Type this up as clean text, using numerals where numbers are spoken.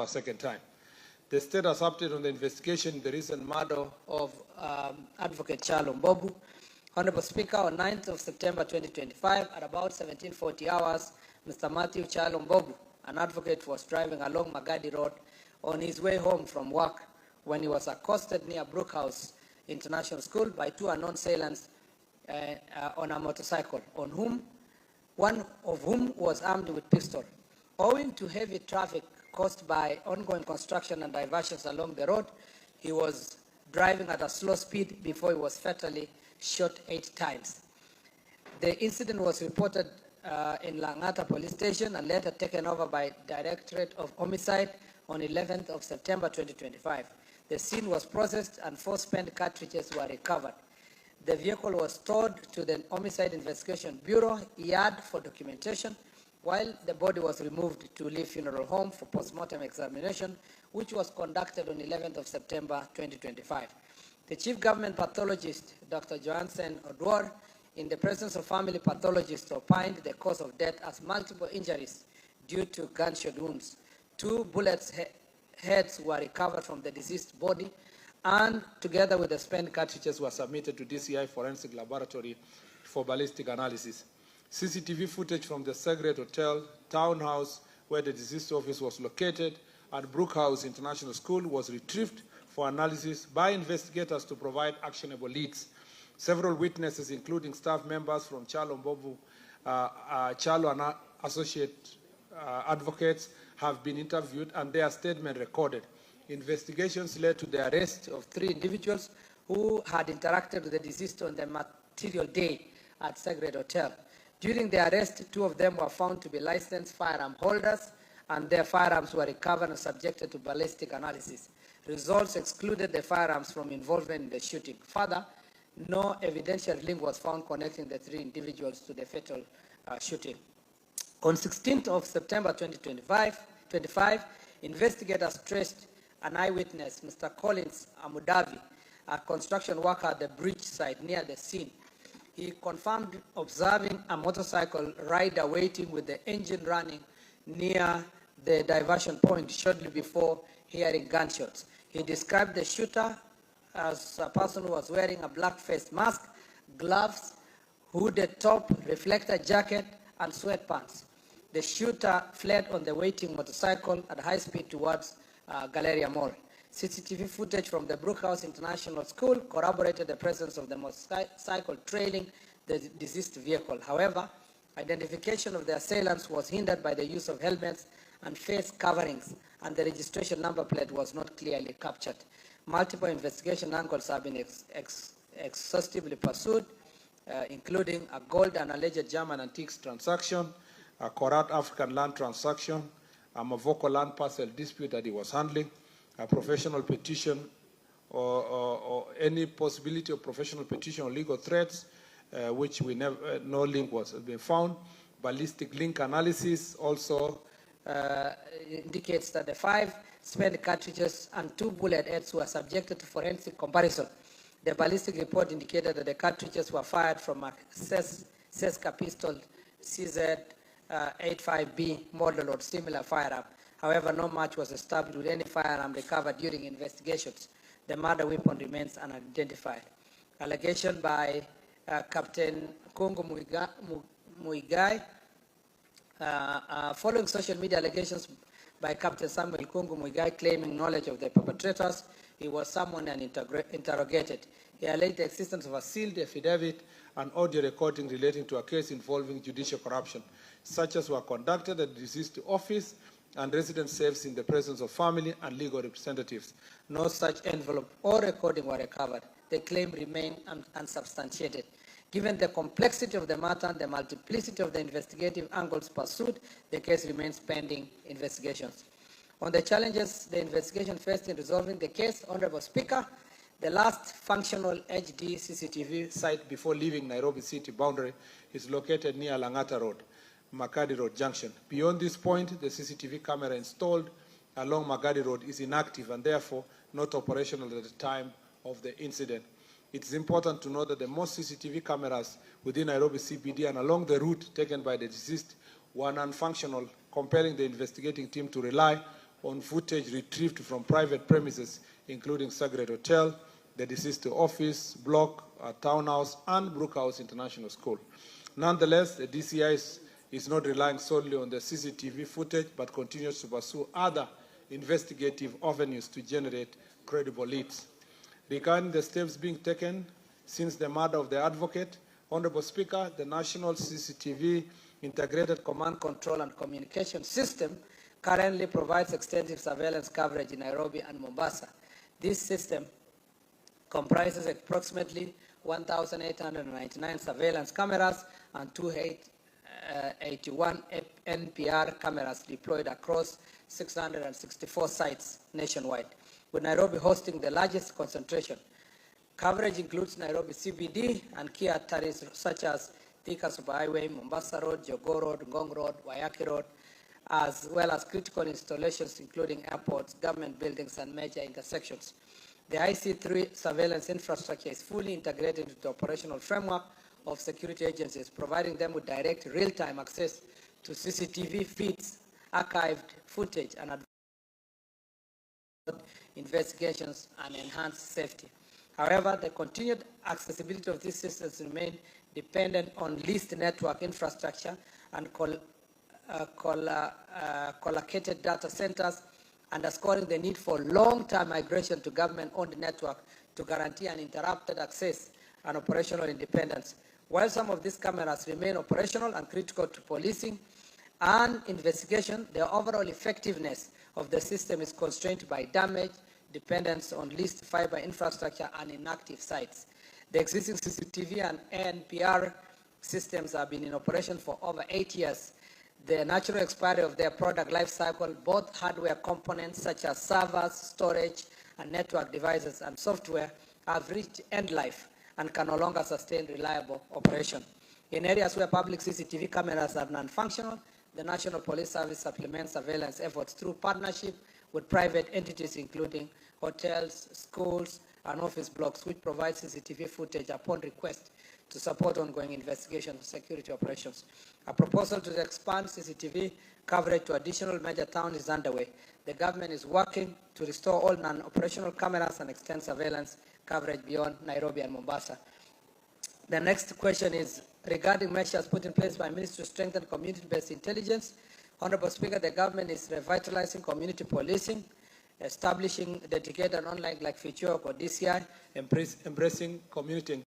a second time. The state has updated on the investigation in the recent murder of Advocate Kyalo Mbobu. Honorable Speaker, on 9th of September 2025, at about 1740 hours, Mr. Matthew Kyalo Mbobu, an advocate, was driving along Magadi Road on his way home from work when he was accosted near Brookhouse International School by two unknown assailants on a motorcycle, one of whom was armed with pistol. Owing to heavy traffic caused by ongoing construction and diversions along the road, he was driving at a slow speed before he was fatally shot 8 times. The incident was reported in Langata Police Station and later taken over by Directorate of Homicide on 11th of September 2025. The scene was processed and 4 spent cartridges were recovered. The vehicle was towed to the Homicide Investigation Bureau yard for documentation, while the body was removed to Lee Funeral Home for postmortem examination, which was conducted on 11th of September 2025. The Chief Government Pathologist, Dr. Johansen Odwar, in the presence of family pathologists, opined the cause of death as multiple injuries due to gunshot wounds. 2 bullets heads were recovered from the deceased body, and together with the spent cartridges were submitted to DCI Forensic Laboratory for ballistic analysis. CCTV footage from the Segret Hotel, townhouse where the deceased office was located, and Brookhouse International School was retrieved for analysis by investigators to provide actionable leads. Several witnesses, including staff members from Kyalo Mbobu, Kyalo and associate advocates, have been interviewed and their statement recorded. Investigations led to the arrest of 3 individuals who had interacted with the deceased on the material day at Segret Hotel. During the arrest, 2 of them were found to be licensed firearm holders, and their firearms were recovered and subjected to ballistic analysis. Results excluded the firearms from involvement in the shooting. Further, no evidential link was found connecting the 3 individuals to the fatal shooting. On 16th of September 2025, investigators traced an eyewitness, Mr. Collins Amudavi, a construction worker at the bridge site near the scene. He confirmed observing a motorcycle rider waiting with the engine running near the diversion point shortly before hearing gunshots. He described the shooter as a person who was wearing a black face mask, gloves, hooded top, reflector jacket, and sweatpants. The shooter fled on the waiting motorcycle at high speed towards Galleria Mall. CCTV footage from the Brookhouse International School corroborated the presence of the motorcycle trailing the deceased vehicle. However, identification of the assailants was hindered by the use of helmets and face coverings, and the registration number plate was not clearly captured. Multiple investigation angles have been exhaustively pursued, including a gold and alleged German antiques transaction, a Korat African land transaction, a Mavoko land parcel dispute that he was handling, a professional petition, or any possibility of professional petition or legal threats, which we never, no link was been found. Ballistic link analysis also indicates that the 5 spent cartridges and 2 bullet heads were subjected to forensic comparison. The ballistic report indicated that the cartridges were fired from a Seska pistol CZ85B model or similar firearm. However, no match was established with any firearm recovered during investigations. The murder weapon remains unidentified. Allegation by Captain Kungu Muigai. Following social media allegations by Captain Samuel Kungu Muigai claiming knowledge of the perpetrators, he was summoned and interrogated. He alleged the existence of a sealed affidavit and audio recording relating to a case involving judicial corruption. Searches were conducted at the deceased office and residence safes in the presence of family and legal representatives. No such envelope or recording were recovered. The claim remained unsubstantiated. Given the complexity of the matter and the multiplicity of the investigative angles pursued, the case remains pending investigations. On the challenges the investigation faced in resolving the case, Honorable Speaker, the last functional HD CCTV site before leaving Nairobi city boundary is located near Langata Road, Makadi Road Junction. Beyond this point, the CCTV camera installed along Magadi Road is inactive and therefore not operational at the time of the incident. It is important to note that the most CCTV cameras within Nairobi CBD and along the route taken by the deceased were non-functional, compelling the investigating team to rely on footage retrieved from private premises, including Sagret Hotel, the deceased office, block, townhouse, and Brookhouse International School. Nonetheless, the DCI is not relying solely on the CCTV footage, but continues to pursue other investigative avenues to generate credible leads. Regarding the steps being taken since the murder of the advocate, Honorable Speaker, the National CCTV Integrated Command, Control and Communication System currently provides extensive surveillance coverage in Nairobi and Mombasa. This system comprises approximately 1,899 surveillance cameras and 281 NPR cameras deployed across 664 sites nationwide, with Nairobi hosting the largest concentration. Coverage includes Nairobi CBD and key arteries such as Thika Superhighway, Mombasa Road, Jogoo Road, Ngong Road, Wayaki Road, as well as critical installations including airports, government buildings, and major intersections. The IC3 surveillance infrastructure is fully integrated into the operational framework of security agencies, providing them with direct real-time access to CCTV feeds, archived footage, and investigations and enhanced safety. However, the continued accessibility of these systems remain dependent on leased network infrastructure and collocated data centers, underscoring the need for long-term migration to government-owned network to guarantee uninterrupted access and operational independence. While some of these cameras remain operational and critical to policing and investigation, the overall effectiveness of the system is constrained by damage, dependence on leased fiber infrastructure, and inactive sites. The existing CCTV and NPR systems have been in operation for over 8 years. The natural expiry of their product life cycle, both hardware components such as servers, storage, and network devices, and software have reached end life and can no longer sustain reliable operation. In areas where public CCTV cameras are non-functional, the National Police Service supplements surveillance efforts through partnership with private entities, including hotels, schools, and office blocks, which provide CCTV footage upon request to support ongoing investigation and security operations. A proposal to expand CCTV coverage to additional major towns is underway. The government is working to restore all non-operational cameras and extend surveillance coverage beyond Nairobi and Mombasa. The next question is regarding measures put in place by Ministry to strengthen community-based intelligence. Honorable Speaker, the government is revitalizing community policing, establishing dedicated online like Fichok or DCI, embracing community